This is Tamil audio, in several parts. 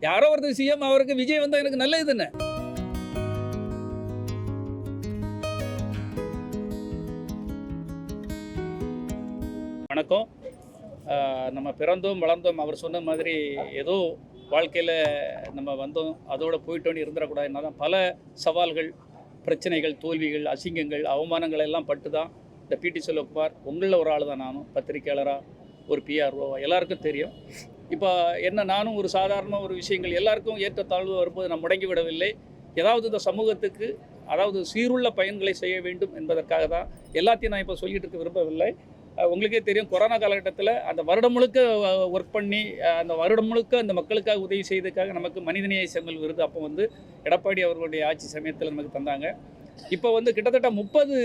யாரோ ஒருத்தர் சிஎம் அவருக்கு விஜய் வந்தால் எனக்கு நல்லது தானே. வணக்கம். நம்ம பிறந்தோம் வளர்ந்தோம் அவர் சொன்ன மாதிரி ஏதோ வாழ்க்கையில் நம்ம வந்தோம் அதோடு போயிட்டோன்னு இருந்துடக்கூடாது. என்ன தான் பல சவால்கள், பிரச்சனைகள், தோல்விகள், அசிங்கங்கள், அவமானங்கள் எல்லாம் பட்டு தான் இந்த பிடி செல்வகுமார் உங்களில் ஒரு ஆள் தான். நானும் பத்திரிக்கையாளராக, ஒரு பிஆர்ஓ, எல்லாருக்கும் தெரியும். இப்போ என்ன, நானும் ஒரு சாதாரண ஒரு விஷயங்கள் எல்லாருக்கும் ஏற்றத்தாழ்வு வரும்போது நான் முடங்கி விடவில்லை. ஏதாவது இந்த சமூகத்துக்கு அதாவது சீருள்ள பயன்களை செய்ய வேண்டும் என்பதற்காக தான் எல்லாத்தையும் நான் இப்போ சொல்லிகிட்டு இருக்க விரும்பவில்லை. உங்களுக்கே தெரியும், கொரோனா காலகட்டத்தில் அந்த வருடம் முழுக்க ஒர்க் பண்ணி அந்த வருடம் முழுக்க அந்த மக்களுக்காக உதவி செய்ததுக்காக நமக்கு மனிதநேய செம்மல் விருது அப்போ எடப்பாடி அவர்களுடைய ஆட்சி சமயத்தில் நமக்கு தந்தாங்க. இப்போ கிட்டத்தட்ட 30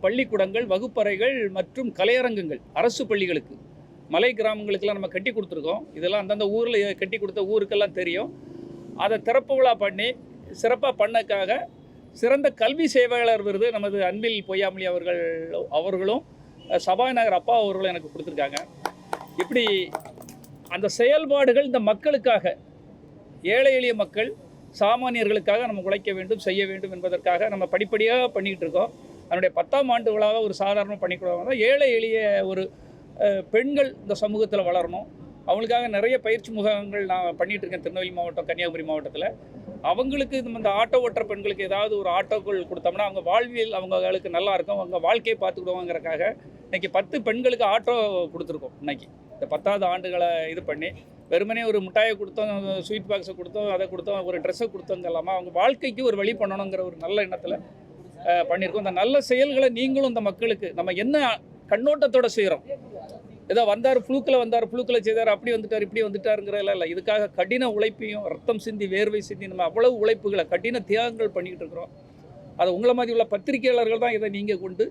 பள்ளிக்கூடங்கள், வகுப்பறைகள் மற்றும் கலையரங்கங்கள் அரசு பள்ளிகளுக்கு, மலை கிராமங்களுக்கெல்லாம் நம்ம கட்டி கொடுத்துருக்கோம். இதெல்லாம் அந்தந்த ஊரில் கட்டி கொடுத்த ஊருக்கெல்லாம் தெரியும். அதை திறப்பு விழா பண்ணி சிறப்பாக பண்ணக்காக சிறந்த கல்வி சேவையாளர் விருது நமது அன்பில் பொய்யாமொழி அவர்களும் சபாநாயகர் அப்பா அவர்களும் எனக்கு கொடுத்துருக்காங்க. இப்படி அந்த செயல்பாடுகள் இந்த மக்களுக்காக, ஏழை எளிய மக்கள், சாமானியர்களுக்காக நம்ம உழைக்க வேண்டும், செய்ய வேண்டும் என்பதற்காக நம்ம படிப்படியாக பண்ணிக்கிட்டு இருக்கோம். அதனுடைய 10ஆம் ஆண்டு விழாவை ஒரு சாதாரணமாக பண்ணிக்கூடாது. ஏழை எளிய ஒரு பெண்கள் இந்த சமூகத்தில் வளரணும். அவங்களுக்காக நிறைய பயிற்சி முகாம்கள் நான் பண்ணிகிட்டு இருக்கேன். திருநெல்வேலி மாவட்டம், கன்னியாகுமரி மாவட்டத்தில் அவங்களுக்கு இந்த ஆட்டோ ஓட்டுற பெண்களுக்கு ஏதாவது ஒரு ஆட்டோக்கள் கொடுத்தோம்னா அவங்க வாழ்வியல் அவங்களுக்கு நல்லா இருக்கும், அவங்க வாழ்க்கையை பார்த்துக்கிடுவாங்கிறக்காக இன்றைக்கி 10 பெண்களுக்கு ஆட்டோ கொடுத்துருக்கோம். இன்றைக்கி இந்த 10வது ஆண்டுகளை இது பண்ணி வெறுமனே ஒரு மிட்டாயை கொடுத்தோம், ஸ்வீட் பாக்ஸை கொடுத்தோம், அதை கொடுத்தோம், ஒரு ட்ரெஸ்ஸை கொடுத்தோங்க இல்லாமல் அவங்க வாழ்க்கைக்கு ஒரு வழி பண்ணணுங்கிற ஒரு நல்ல எண்ணத்தில் பண்ணியிருக்கோம். இந்த நல்ல செயல்களை நீங்களும் இந்த மக்களுக்கு நம்ம என்ன கண்ணோட்டத்தோடு செய்கிறோம். ஏதோ வந்தார் ஃப்ளூக்கில் செய்தார், அப்படி வந்துட்டார், இப்படி வந்துட்டாருங்கிறதெல்லாம் இல்லை. இதுக்காக கடின உழைப்பையும் ரத்தம் சிந்தி வேர்வை சிந்தி நம்ம அவ்வளவு உழைப்புகளை, கடின தியாகங்கள் பண்ணிக்கிட்டு இருக்கிறோம். அதை உங்களை மாதிரி உள்ள பத்திரிகையாளர்கள் தான் இதை நீங்கள் கொண்டு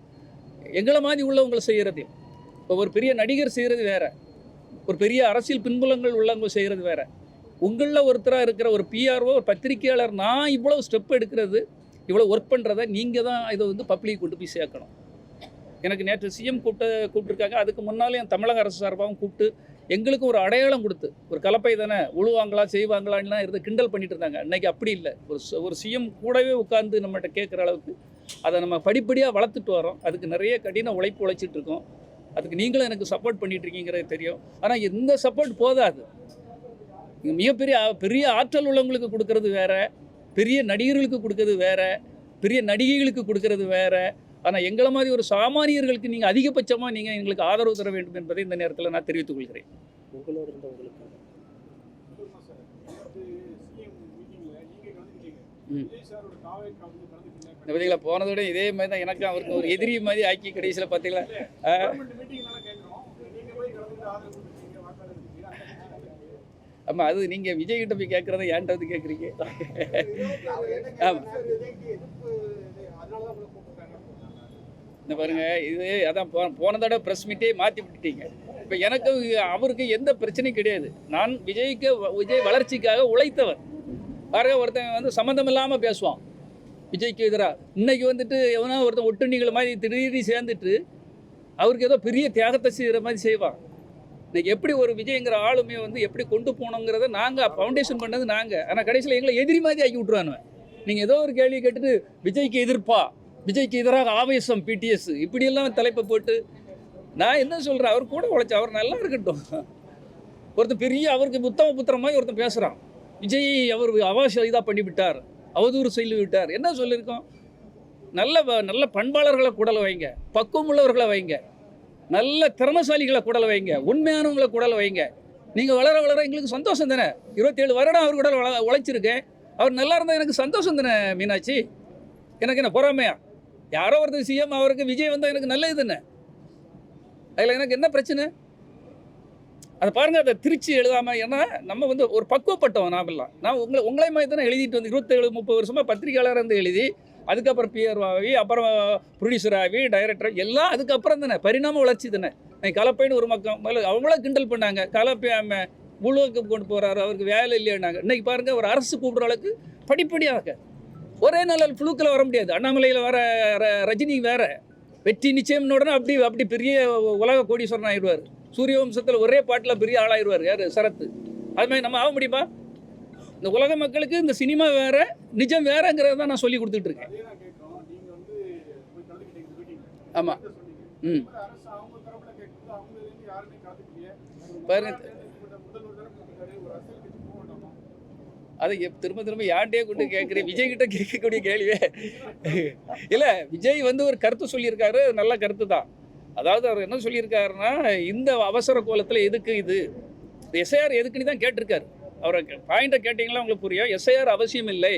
எங்களை மாதிரி உள்ளவங்களை செய்கிறதையும், இப்போ ஒரு பெரிய நடிகர் செய்கிறது வேறு, ஒரு பெரிய அரசியல் பின்புலங்கள் உள்ளவங்க செய்கிறது வேறு. உங்களில் ஒருத்தராக இருக்கிற ஒரு பிஆர்ஓ, ஒரு பத்திரிகையாளர், நான் இவ்வளோ ஸ்டெப் எடுக்கிறது, இவ்வளோ ஒர்க் பண்ணுறதை நீங்கள் தான் இதை பப்ளிக் கொண்டு போய் சேர்க்கணும். எனக்கு நேற்று சிஎம் கூப்பிட்டுருக்காங்க. அதுக்கு முன்னாலே என் தமிழக அரசு சார்பாகவும் கூப்பிட்டு எங்களுக்கும் ஒரு அடையாளம் கொடுத்து, ஒரு கலப்பை தானே உழுவாங்களா செய்வாங்களான்லாம் இருந்து கிண்டல் பண்ணிட்டு இருந்தாங்க. இன்றைக்கி அப்படி இல்லை. ஒரு சிஎம் கூடவே உட்காந்து நம்மகிட்ட கேட்குற அளவுக்கு அதை நம்ம படிப்படியாக வளர்த்துட்டு வரோம். அதுக்கு நிறைய கடின உழைப்பு உழைச்சிட்டு இருக்கோம். அதுக்கு நீங்களும் எனக்கு சப்போர்ட் பண்ணிகிட்ருக்கீங்கிறது தெரியும். ஆனால் இந்த சப்போர்ட் போதாது. பெரிய ஆற்றல் உள்ளவங்களுக்கு கொடுக்கறது வேறு, பெரிய நடிகர்களுக்கு கொடுக்கறது வேறு, பெரிய நடிகைகளுக்கு கொடுக்கறது வேறு. ஆனால் எங்களை மாதிரி ஒரு சாமானியர்களுக்கு நீங்கள் அதிகபட்சமாக நீங்கள் எங்களுக்கு ஆதரவு தர வேண்டும் என்பதை இந்த நேரத்தில் நான் தெரிவித்துக் கொள்கிறேன். உங்களோட இருந்தவங்களுக்கு இந்த பதிகளை போனதோட இதே மாதிரி தான் எனக்கு அவருக்கு ஒரு எதிரி மாதிரி ஆக்கி கடைசியில் பார்த்தீங்களா. ஆமாம், அது நீங்கள் விஜய்கிட்ட போய் கேட்குறத ஏன்ட்ட வந்து கேட்குறீங்க. ஆமாம், இந்த பாருங்க, இது அதான் போனதோட ப்ரெஸ் மீட்டே மாற்றி விட்டுட்டீங்க. இப்போ எனக்கு அவருக்கு எந்த பிரச்சனையும் கிடையாது. நான் விஜய் வளர்ச்சிக்காக உழைத்தவர். பாருங்க, ஒருத்தன் சம்மந்தம் இல்லாமல் பேசுவான் விஜய்க்கு எதிராக. இன்றைக்கி எவனா ஒருத்தன் ஒட்டுண்ணிகள் மாதிரி திடீர்னு சேர்ந்துட்டு அவருக்கு ஏதோ பெரிய தியாகத்தை செய்கிற மாதிரி செய்வான். இன்றைக்கி எப்படி ஒரு விஜய்ங்கிற ஆளுமே எப்படி கொண்டு போகணுங்கிறத நாங்கள் ஃபவுண்டேஷன் பண்ணது நாங்கள். ஆனால் கடைசியில் எங்களை எதிரி மாதிரி ஆக்கி விட்ருவானுவேன். நீங்கள் ஏதோ ஒரு கேள்வி கேட்டுட்டு விஜய்க்கு எதிர்ப்பா, விஜய்க்கு எதிராக ஆவேசம், பிடிஎஸ், இப்படியெல்லாம் தலைப்பை போட்டு நான் என்ன சொல்கிறேன், அவர் கூட உழைச்சா அவர் நல்லா இருக்கட்டும். ஒருத்தர் பெரிய அவருக்கு உத்தம புத்திரம் மாதிரி ஒருத்தன் பேசுகிறான், விஜய் அவர் இதாக பண்ணிவிட்டார், அவதூறு செய்து விட்டார். என்ன சொல்லியிருக்கோம்? நல்ல பண்பாளர்களை கூடல வைங்க, பக்குவம் உள்ளவர்களை வைங்க, நல்ல திறமசாலிகளை கூடல வைங்க, உண்மையானவங்களை கூடல வைங்க. நீங்கள் வளர எங்களுக்கு சந்தோஷம் தானே. 27 வருடம் அவர் கூட உழைச்சிருக்கேன். அவர் நல்லா இருந்தால் எனக்கு சந்தோஷம் தானே மீனாட்சி. எனக்கு என்ன பொறாமையா? யாரோ ஒருத்தர் சிஎம் அவருக்கு விஜய் வந்தால் எனக்கு நல்லது தானே. அதில் எனக்கு என்ன பிரச்சனை? அதை பாருங்கள், அதை திருச்சி எழுதாமல். ஏன்னா நம்ம ஒரு பக்குவப்பட்டவன் நாமெல்லாம். நான் உங்களை மாதிரி தானே எழுதிட்டு 27-30 வருஷமாக பத்திரிகையாளராக எழுதி, அதுக்கப்புறம் பிஆர் ஆகி, அப்புறம் ப்ரொடியூசர் ஆகி, டைரக்டர், எல்லாம் அதுக்கப்புறம் தானே பரிணாம வளர்ச்சி தானே. கலப்பைன்னு ஒரு மக்கள் அவங்கள கிண்டல் பண்ணாங்க. கலப்பை முழுவதுக்கு கொண்டு போகிறாரு, அவருக்கு வேலை இல்லைன்னாங்க. இன்றைக்கி பாருங்கள், ஒரு அரசு கூப்பிட்ற அளவுக்கு படிப்படியாக ஒரே நாளில் ஃப்ளூக்கில் வர முடியாது. அண்ணாமலையில் வர ரஜினி வேறு, வெற்றி நிச்சயம்னு உடனே அப்படி பெரிய உலக கோடீஸ்வரன் ஆகிடுவார். சூரிய வம்சத்தில் ஒரே பாட்டில் பெரிய ஆளாகிடுவார் யார், சரத்து. அது மாதிரி நம்ம ஆக முடியுமா? இந்த உலக மக்களுக்கு இந்த சினிமா வேற, நிஜம் வேறங்கிறத தான் நான் சொல்லி கொடுத்துட்டு இருக்கேன். ஆமாம். ம். பாருங்க, அதை திரும்ப திரும்ப யார்கிட்டே கொண்டு கேட்குறேன். விஜய் கிட்ட கேட்கக்கூடிய கேள்வியே இல்லை. விஜய் வந்து ஒரு கருத்து சொல்லியிருக்காரு, நல்ல கருத்து தான். அதாவது அவர் என்ன சொல்லியிருக்காருன்னா, இந்த அவசர கோலத்தில் எதுக்கு இது எஸ்ஐஆர் எதுக்குன்னு தான் கேட்டிருக்காரு. அவரை பாயிண்ட்டை கேட்டிங்களா உங்களுக்கு புரியும். எஸ்ஐஆர் அவசியம் இல்லை.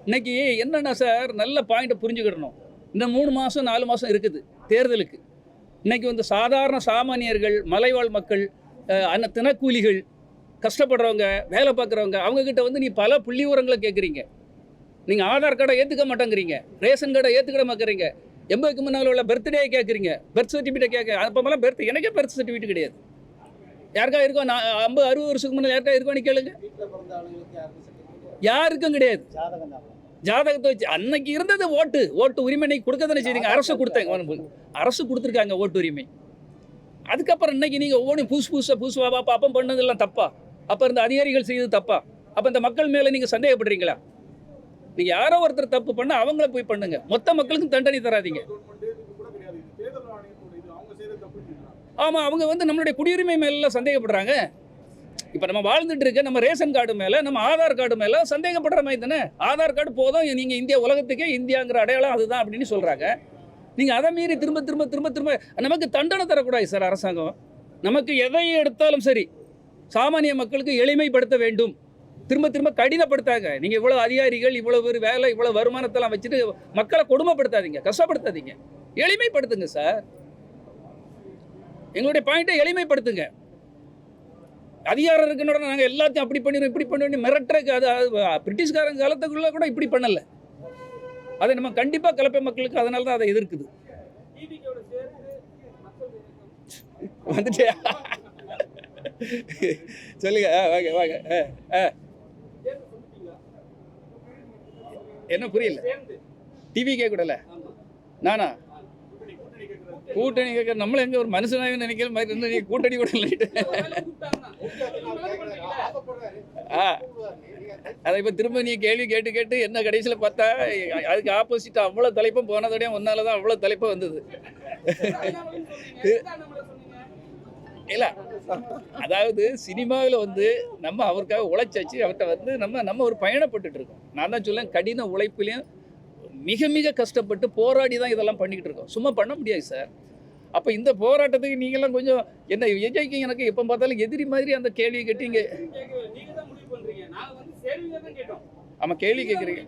இன்னைக்கு என்னென்னா சார், நல்ல பாயிண்ட்டை புரிஞ்சுக்கிடணும். இந்த 3 மாதம் 4 மாதம் இருக்குது தேர்தலுக்கு. இன்றைக்கி வந்து சாதாரண சாமானியர்கள், மலைவாழ் மக்கள், தினக்கூலிகள், கஷ்டப்படுறவங்க, வேலை பார்க்குறவங்க, அவங்கக்கிட்ட வந்து நீ பல புள்ளி உரங்களை கேட்குறீங்க. நீங்கள் ஆதார் கார்டை ஏற்றுக்க மாட்டேங்கிறீங்க, ரேஷன் கார்டை ஏற்றுக்கிட மாட்டேங்கிறீங்க, 80க்கு முன்னால் உள்ள பர்த்டே கேட்குறீங்க, பர்த் சர்டிஃபிகேட் கேட்க. அப்போலாம் எனக்கே பர்த் சர்டிஃபிகேட் கிடையாது. யாருக்கா இருக்கோ, 50-60 வருஷத்துக்கு முன்னாடி யாருக்கா இருக்கோன்னு கேளுங்க. யாருக்கும் கிடையாது. ஜாதகத்தை வச்சு அன்னைக்கு இருந்தது ஓட்டு உரிமை இன்னைக்கு கொடுக்க தானே செய்யுங்க. அரசு கொடுத்துருக்காங்க ஓட்டு உரிமை. அதுக்கப்புறம் இன்னைக்கு நீங்கள் ஒவ்வொன்றும் புதுசு அப்போ பண்ணதெல்லாம் தப்பா? அப்போ இருந்த அதிகாரிகள் செய்தது தப்பா? அப்போ இந்த மக்கள் மேலே நீங்கள் சந்தேகப்படுறீங்களா? நீங்கள் யாரோ ஒருத்தர் தப்பு பண்ண அவங்கள போய் பண்ணுங்க. மொத்த மக்களுக்கும் தண்டனை தராதீங்க. ஆமாம், அவங்க வந்து நம்மளுடைய குடியுரிமை மேலே சந்தேகப்படுறாங்க. இப்போ நம்ம வாழ்ந்துட்டு இருக்க நம்ம ரேஷன் கார்டு மேலே, நம்ம ஆதார் கார்டு மேலே சந்தேகப்படுற மாதிரி தானே. ஆதார் கார்டு போதும், நீங்கள் இந்தியா உலகத்துக்கே இந்தியாங்கிற அடையாளம் அதுதான் அப்படின்னு சொல்கிறாங்க. நீங்கள் அதை மீறி திரும்ப திரும்ப திரும்ப திரும்ப நமக்கு தண்டனை தரக்கூடாது சார் அரசாங்கம். நமக்கு எதை எடுத்தாலும் சரி, சாமானிய மக்களுக்கு எளிமைப்படுத்த வேண்டும். திரும்ப திரும்ப கடினப்படுத்தாங்க. நீங்கள் இவ்வளோ அதிகாரிகள், இவ்வளோ ஒரு வேலை, இவ்வளோ வருமானத்தெல்லாம் வச்சுட்டு மக்களை கொடுமைப்படுத்தாதீங்க, கஷ்டப்படுத்தாதீங்க, எளிமைப்படுத்துங்க சார். எங்களுடைய பாயிண்ட்டை எளிமைப்படுத்துங்க. அதிகாரம் இருக்குன்னு நாங்கள் எல்லாத்தையும் அப்படி பண்ணிடுவோம், இப்படி பண்ணுவோம் மிரட்டுறதுக்கு. அது பிரிட்டிஷ்காரங்க காலத்துக்குள்ளே கூட இப்படி பண்ணலை. அதை நம்ம கண்டிப்பாக கலப்பை மக்களுக்கு அதனால தான் அதை எதிர்க்குது. வந்துட்டே சொல்லுங்க. வாங்க வாங்க. என்ன புரியல? டிவி கேட்கக்கூடல நானா? கூட்டணி கேட்க நம்மள எங்க ஒரு மனுஷனாக நினைக்கிற மாதிரி இருந்து நீங்க கூட்டணி கூட இல்லைட்டு. அதை இப்போ திரும்ப நீ கேள்வி கேட்டு கேட்டு என்ன கடைசியில் பார்த்தா அதுக்கு ஆப்போசிட் அவ்வளோ தலைப்பும் போனதோடய ஒன்னால தான் அவ்வளோ தலைப்பும் வந்தது. இல்லை, அதாவது சினிமாவில் வந்து நம்ம அவருக்காக உழைச்சாச்சு. அவர்கிட்ட வந்து நம்ம ஒரு பயணப்பட்டுட்டு இருக்கோம். நான் தான் சொல்லேன், கடின உழைப்புலையும் மிக மிக கஷ்டப்பட்டு போராடி தான் இதெல்லாம் பண்ணிக்கிட்டு இருக்கோம். சும்மா பண்ண முடியாது சார். அப்போ இந்த போராட்டத்துக்கு நீங்களாம் கொஞ்சம் என்ன விஜய்க்கு எனக்கு எப்போ பார்த்தாலும் எதிரி மாதிரி அந்த கேள்வி கேட்டீங்க. ஆமாம், கேள்வி கேட்குறீங்க.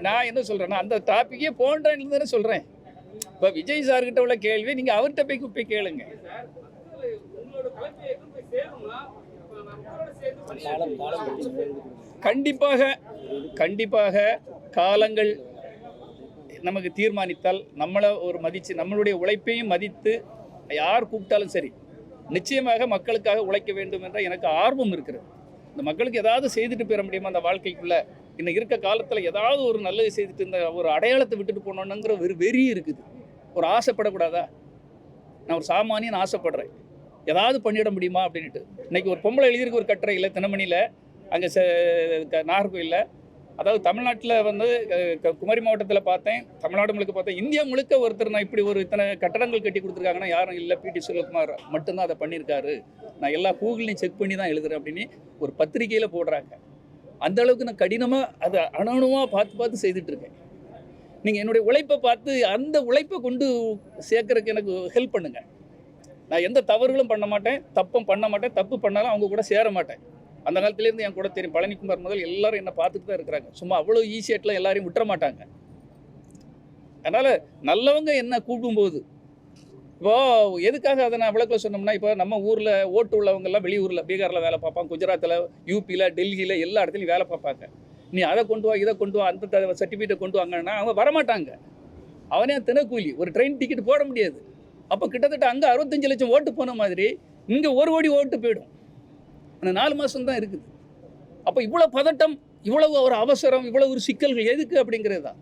நான் என்ன சொல்கிறேன்னா, அந்த டாப்பிக்கே போன்றான்னு தானே சொல்கிறேன். இப்போ விஜய் சார்கிட்ட உள்ள கேள்வி நீங்கள் அவர்கிட்ட போய் கேளுங்க. கண்டிப்பாக காலங்கள் நமக்கு தீர்மானித்தால், நம்மளை ஒரு மதித்து நம்மளுடைய உழைப்பையும் மதித்து யார் கூப்பிட்டாலும் சரி, நிச்சயமாக மக்களுக்காக உழைக்க வேண்டும் என்ற எனக்கு ஆர்வம் இருக்கிறது. இந்த மக்களுக்கு ஏதாவது செய்துட்டு போயிட முடியுமா அந்த வாழ்க்கைக்குள்ளே? இன்னும் இருக்க காலத்தில் ஏதாவது ஒரு நல்லது செய்துட்டு இந்த ஒரு அடையாளத்தை விட்டுட்டு போனோன்னுங்கிற ஒரு வெறி இருக்குது. ஒரு ஆசைப்படக்கூடாதா? நான் ஒரு சாமானியன் ஆசைப்படுறேன், ஏதாவது பண்ணிட முடியுமா அப்படின்ட்டு. இன்றைக்கி ஒரு பொம்பளை எழுதியிருக்கு ஒரு கட்டுரையில், தினமணியில், அங்கே நாகர்கோயிலில். அதாவது தமிழ்நாட்டில் வந்து குமரி மாவட்டத்தில் பார்த்தேன், தமிழ்நாடு முழுக்க பார்த்தேன், இந்தியா முழுக்க ஒருத்தர் நான் இப்படி ஒரு இத்தனை கட்டடங்கள் கட்டி கொடுத்துருக்காங்கன்னா யாரும் இல்லை, பிடி சுரேஷ்குமார் மட்டும்தான் அதை பண்ணியிருக்காரு. நான் எல்லா கூகுள்லையும் செக் பண்ணி தான் எழுதுறேன் அப்படின்னு ஒரு பத்திரிகையில் போடுறாங்க. அந்தளவுக்கு நான் கடினமாக அதை அணுவணுமாக பார்த்து செய்துட்ருக்கேன். நீங்கள் என்னுடைய உழைப்பை பார்த்து அந்த உழைப்பை கொண்டு சேர்க்கறதுக்கு எனக்கு ஹெல்ப் பண்ணுங்கள். நான் எந்த தவறுகளும் பண்ண மாட்டேன், தப்பும் பண்ண மாட்டேன். தப்பு பண்ணாலும் அவங்க கூட சேர மாட்டேன். அந்த காலத்துலேருந்து என் கூட தெரியும், பழனிக்குமார் முதல் எல்லாரும் என்னை பார்த்துட்டு தான் இருக்கிறாங்க. சும்மா அவ்வளோ ஈஸியாட்டில் எல்லாரையும் விட்டுற மாட்டாங்க. அதனால் நல்லவங்க என்ன கூப்பிடும்போது, இப்போது எதுக்காக அதை நான் விளக்க சொன்னோம்னா, இப்போ நம்ம ஊரில் ஓட்டு உள்ளவங்கெல்லாம் வெளியூரில், பீகாரில் வேலை பார்ப்பாங்க, குஜராத்தில், யூபியில், டெல்லியில் எல்லா இடத்துலையும் வேலை பார்ப்பாங்க. நீ அதை கொண்டு வா, இதை கொண்டு வா, அந்த சர்டிஃபிகேட்டை கொண்டு வாங்கன்னா அவங்க வரமாட்டாங்க. அவனே தினக்கூலி, ஒரு ட்ரெயின் டிக்கெட் போட முடியாது. அப்போ கிட்டத்தட்ட அங்கே 65 லட்சம் ஓட்டு போன மாதிரி இங்கே 1 கோடி ஓட்டு போயிடும். ஆனால் 4 மாதம் தான் இருக்குது. அப்போ இவ்வளோ பதட்டம், இவ்வளவு ஒரு அவசரம், இவ்வளோ ஒரு சிக்கல்கள் எதுக்கு அப்படிங்கிறது தான்.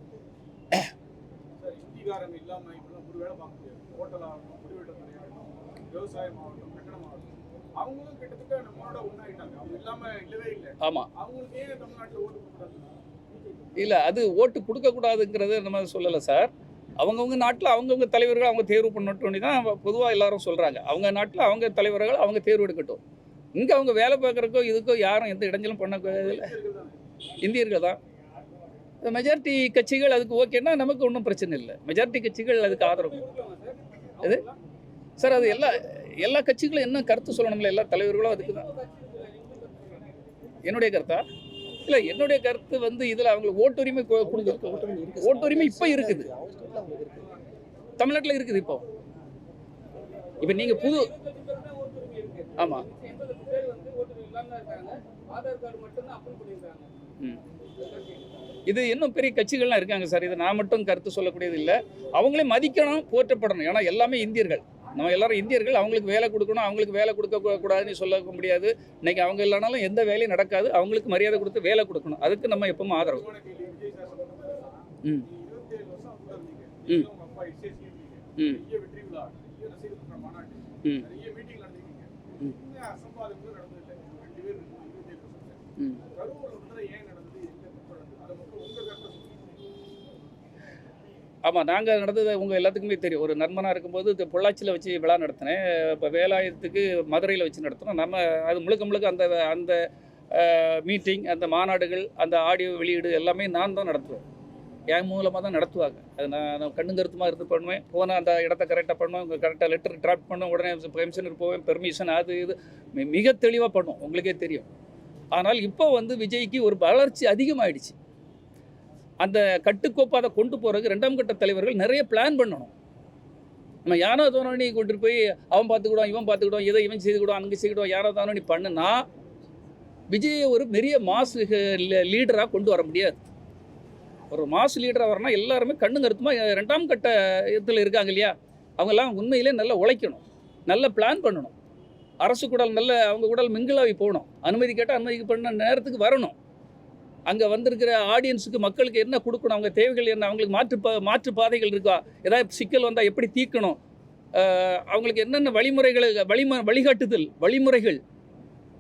அவங்களும் கிட்டத்தட்ட நம்மளோட ஒண்ணாயிட்டாங்க. அவங்க இல்லாம இல்லவே இல்லை. ஆமாம். அவங்களுக்கு ஏன் தமிழ்நாட்டுல ஓட்டு போடக்கூடாது? இல்லை, அது ஓட்டு கொடுக்கக்கூடாதுங்கிறது நம்ம சொல்லலை சார். அவங்கவுங்க நாட்டில் அவங்கவுங்க தலைவர்கள் அவங்க தேர்வு பண்ணட்டோன்னு தான் பொதுவாக எல்லாரும் சொல்கிறாங்க. அவங்க நாட்டில் அவங்க தலைவர்கள் அவங்க தேர்வு எடுக்கட்டும். இங்கே அவங்க வேலை பார்க்குறக்கோ இதுக்கோ யாரும் எந்த இடைஞ்சலும் பண்ண இந்தியர்கள் தான். மெஜாரிட்டி கட்சிகள் அதுக்கு ஓகேன்னா நமக்கு ஒன்றும் பிரச்சனை இல்லை. மெஜாரிட்டி கட்சிகள் அதுக்கு ஆதரவு. இது சார், அது எல்லா கட்சிகளும் என்ன கருத்து சொல்லணும்ல, எல்லா தலைவர்களும் அதுக்கு தான். என்னுடைய கருத்தா இல்லை, என்னுடைய கருத்து வந்து இதில் அவங்களுக்கு ஓட்டுரிமை கொடுக்குறது. ஓட்டுரிமை இப்போ இருக்குது, தமிழ்நாட்டில் இருக்குது. இப்போ நீங்கள் புது ஆமாம் இது இன்னும் பெரிய கட்சிகள்லாம் இருக்காங்க சார். இது நான் மட்டும் கருத்து சொல்லக்கூடியது இல்லை. அவங்களே மதிக்கணும், போற்றப்படணும். ஏன்னா எல்லாமே இந்தியர்கள், நம்ம எல்லாரும் இந்தியர்கள். அவங்களுக்கு வேலை கொடுக்கணும், அவங்களுக்கு வேலை கொடுக்கக்கூடாதுன்னு சொல்ல முடியாது. இன்னைக்கு அவங்க இல்லைனாலும் எந்த வேலையும் நடக்காது. அவங்களுக்கு மரியாதை கொடுத்து வேலை கொடுக்கணும். அதுக்கு நம்ம எப்பவும் ஆதரவு. ம் ம் ம் ம் ஆமாம், நாங்கள் நடந்தது உங்கள் எல்லாத்துக்குமே தெரியும். ஒரு நண்பனாக இருக்கும்போது இது பொள்ளாச்சியில் வச்சு விழா நடத்தினேன். இப்போ வேலாயுதத்துக்கு மதுரையில் வச்சு நடத்தினோம். நம்ம அது முழுக்க அந்த அந்த மீட்டிங், அந்த மாநாடுகள், அந்த ஆடியோ வெளியீடு எல்லாமே நான் தான் நடத்துவேன். என் மூலமாக தான் நடத்துவாங்க. அது நான் கண்ணும் கருத்துமாக இருந்து பண்ணுவேன். போனால் அந்த இடத்த கரெக்டாக பண்ணுவேன், கரெக்டாக லெட்டர் டிராஃப்ட் பண்ணுவேன், உடனே பெர்மிஷனுக்கு போவேன், பெர்மிஷன் அது இது மிக தெளிவாக பண்ணுவோம், உங்களுக்கே தெரியும். ஆனால் இப்போ வந்து விஜய்க்கு ஒரு வளர்ச்சி அதிகமாகிடுச்சு. அந்த கட்டுக்கோப்பை அதை கொண்டு போகிறதுக்கு 2ஆம் கட்ட தலைவர்கள் நிறைய பிளான் பண்ணணும். நம்ம யாரோ தானோனி கொண்டு போய் அவன் பார்த்துக்கிடுவான், இவன் பார்த்துக்கிடுவான், இதை இவன் செய்துக்கிடுவான், அங்கே செய்துக்கிடுவான், யாரோ தானோனி பண்ணுனா விஜயை ஒரு பெரிய மாஸ் லீடராக கொண்டு வர முடியாது. ஒரு மாஸ் லீடராக வரணும் எல்லாருமே கண்ணு கருத்துமாக 2ஆம் கட்ட இதில் இருக்காங்க இல்லையா, அவங்கெல்லாம் உண்மையிலே நல்லா உழைக்கணும், நல்ல பிளான் பண்ணணும். அரசு கூடால் நல்ல அவங்க கூடால் மிங்கிளாகி போகணும். அனுமதி கேட்டால் அனுமதி பண்ண நேரத்துக்கு வரணும். அங்கே வந்திருக்கிற ஆடியன்ஸுக்கு மக்களுக்கு என்ன கொடுக்கணும், அவங்க தேவைகள் என்ன, அவங்களுக்கு மாற்று பாதைகள் இருக்கா, ஏதாவது சிக்கல் வந்தால் எப்படி தீர்க்கணும், அவங்களுக்கு என்னென்ன வழிகாட்டுதல் வழிமுறைகள்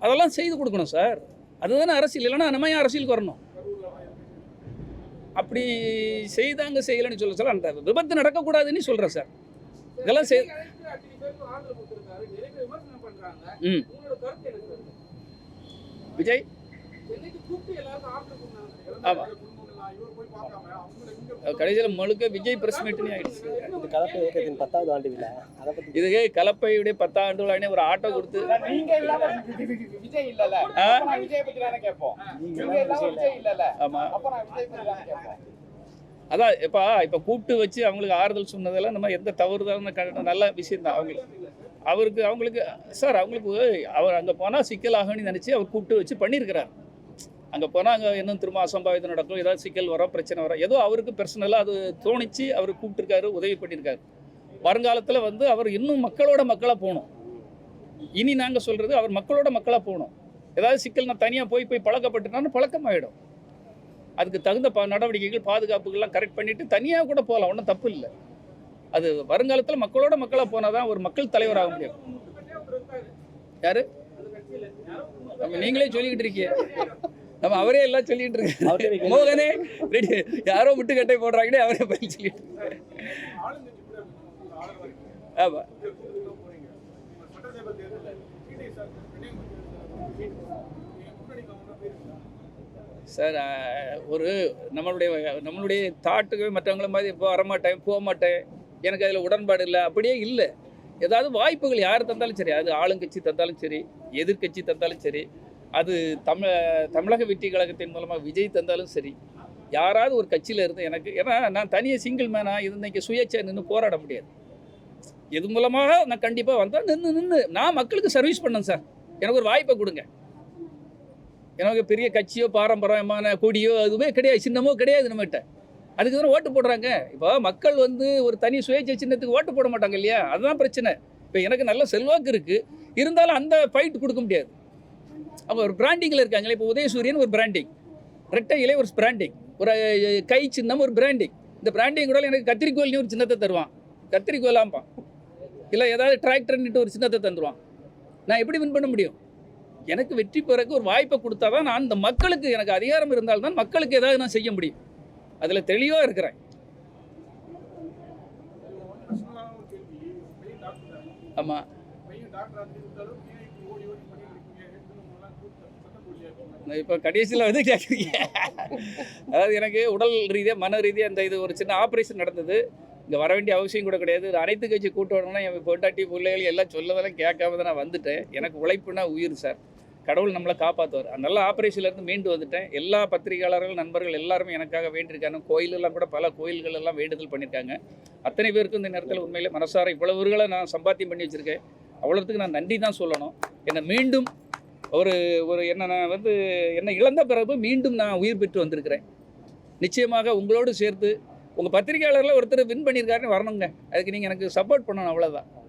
அதெல்லாம் செய்து கொடுக்கணும் சார். அதுதானே அரசியல். இல்லைன்னா நம்ம அரசியலுக்கு வரணும். அப்படி செய்தாங்க செய்யலைன்னு சொல்ல அந்த விபத்து நடக்கக்கூடாதுன்னு சொல்கிறேன் சார். இதெல்லாம் விஜய் ஆமாம், கடைசியில் முழுக்க விஜய் பிரஸ் மீட்னே ஆயிடுச்சு. இந்த கலப்பை இயக்கத்தின் 10வது ஆண்டு விழா, அதை பற்றி இதுக்கே கலப்பையுடைய 10 ஆண்டு விழானே ஒரு ஆட்டோ கொடுத்து விஜய் இல்லல, விஜய் பத்தி தானே கேட்போம். விஜய் இல்லல, ஆமா, அப்ப நான் விஜய் பத்தி தானே கேட்போம். அதான் இப்போ கூப்பிட்டு வச்சு அவங்களுக்கு ஆறுதல் சொன்னதெல்லாம் நம்ம எந்த தவறுதான நல்ல விஷயம் தான். அவங்களுக்கு சார், அவங்களுக்கு அவர் அங்கே போனால் சிக்கல் ஆகணும்னு நினச்சி அவர் கூப்பிட்டு வச்சு பண்ணியிருக்கிறார். அங்கே போனால் அங்கே இன்னும் திரும்ப அசம்பாவிதம் நடக்கும், ஏதாவது சிக்கல் வரும், பிரச்சனை வரும், ஏதோ அவருக்கு பர்சனலாக அது தோணிச்சு அவர் கூப்பிட்டுருக்காரு, உதவி பண்ணியிருக்காரு. வருங்காலத்தில் வந்து அவர் இன்னும் மக்களோட மக்களாக போகணும். இனி நாங்கள் சொல்கிறது அவர் மக்களோட மக்களாக போகணும். ஏதாவது சிக்கல் நான் தனியாக போய் பழக்கப்பட்டுனாலும் பழக்கமாகிடும். அதுக்கு தகுந்த நடவடிக்கைகள் பாதுகாப்புகள்லாம் கரெக்ட் பண்ணிவிட்டு தனியாக கூட போகலாம், ஒன்றும் தப்பு இல்லை. அது வருங்காலத்தில் மக்களோட மக்களாக போனால் தான் ஒரு மக்கள் தலைவராக முடியும். யார் நம்ம நீங்களே சொல்லிக்கிட்டு இருக்கீங்க, நம்ம அவரே எல்லாம் சொல்லிட்டு இருக்கு. மோகனே ரெடி, யாரோ முட்டுக்கட்டை போடுறாங்கன்னே அவரே பதில் சொல்லிட்டு இருக்காரு. ஆமா சார், ஒரு நம்மளுடைய தாட்டுக்கு மற்றவங்கள மாதிரி இப்போ வரமாட்டேன், போக மாட்டேன், எனக்கு அதில் உடன்பாடு இல்லை, அப்படியே இல்லை. ஏதாவது வாய்ப்புகள் யார் தந்தாலும் சரி, அது ஆளுங்கட்சி தந்தாலும் சரி, எதிர்கட்சி தந்தாலும் சரி, அது தமிழக வெற்றி கழகத்தின் மூலமாக விஜய் தந்தாலும் சரி, யாராவது ஒரு கட்சியில் இருந்து எனக்கு, ஏன்னா நான் தனியாக சிங்கிள் மேனாக இது இன்னைக்கு சுயேட்சை நின்று போராட முடியாது. இது மூலமாக நான் கண்டிப்பாக வந்தால் நின்று நான் மக்களுக்கு சர்வீஸ் பண்ணேன் சார். எனக்கு ஒரு வாய்ப்பை கொடுங்க. எனக்கு பெரிய கட்சியோ பாரம்பரியமான கொடியோ அதுவுமே கிடையாது, சின்னமோ கிடையாது நம்மகிட்ட. அதுக்கு தானே ஓட்டு போடுறாங்க. இப்போ மக்கள் வந்து ஒரு தனி சுயேட்சை சின்னத்துக்கு ஓட்டு போட மாட்டாங்க இல்லையா, அதுதான் பிரச்சனை. இப்போ எனக்கு நல்ல செல்வாக்கு இருக்குது, இருந்தாலும் அந்த ஃபைட் கொடுக்க முடியாது. அவங்க ஒரு பிராண்டிங்கில் இருக்காங்களே. இப்போ உதயசூரியன் ஒரு பிராண்டிங், ரெட்டை இலை ஒரு பிராண்டிங், ஒரு கை சின்னம் ஒரு பிராண்டிங். இந்த பிராண்டிங் கூட எனக்கு கத்திரிக்கோல்னு ஒரு சின்னத்தை தருவான், கத்திரிக்கோலாம்பான், இல்லை ஏதாவது டிராக்டர்ன்ட்டு ஒரு சின்னத்தை தந்துடுவான். நான் எப்படி வின் பண்ண முடியும்? எனக்கு வெற்றி பெறக்கு ஒரு வாய்ப்பை கொடுத்தா தான் நான் இந்த மக்களுக்கு எனக்கு அதிகாரம் இருந்தால்தான் மக்களுக்கு ஏதாவது நான் செய்ய முடியும். அதில் தெளிவாக இருக்கிறேன். ஆமாம். இப்போ கடைசியில் வந்து கேட்குறீங்க. அதாவது எனக்கு உடல் ரீதியாக மன ரீதியாக இந்த இது ஒரு சின்ன ஆப்ரேஷன் நடந்தது. இங்கே வர வேண்டிய அவசியம் கூட கிடையாது. இது அனைத்து கட்சி கூட்டம்னா என் பொண்டாட்டி பிள்ளைகள் எல்லாம் சொல்லதெல்லாம் கேட்காம தான் நான் வந்துட்டேன். எனக்கு உழைப்புனா உயிர் சார். கடவுள் நம்மளை காப்பாற்றுவார். நல்ல ஆப்ரேஷன்லேருந்து மீண்டு வந்துட்டேன். எல்லா பத்திரிகையாளர்கள் நண்பர்கள் எல்லாருமே எனக்காக வேண்டியிருக்காங்க. கோயிலெல்லாம் கூட பல கோயில்கள் எல்லாம் வேண்டுதல் பண்ணியிருக்காங்க. அத்தனை பேருக்கும் இந்த நேரத்தில் உண்மையிலே மனசார இவ்வளவுகளை நான் சம்பாத்தியம் பண்ணி வச்சுருக்கேன். அவ்வளோத்துக்கு நான் நன்றி தான் சொல்லணும். என்னை மீண்டும் ஒரு நான் வந்து என்னை இழந்த பிறகு மீண்டும் நான் உயிர் பெற்று வந்திருக்கிறேன். நிச்சயமாக உங்களோடு சேர்த்து உங்கள் பத்திரிகையாளரில் ஒருத்தர் வின் பண்ணியிருக்காருன்னு வரணுங்க. அதுக்கு நீங்கள் எனக்கு சப்போர்ட் பண்ணணும், அவ்வளோதான்.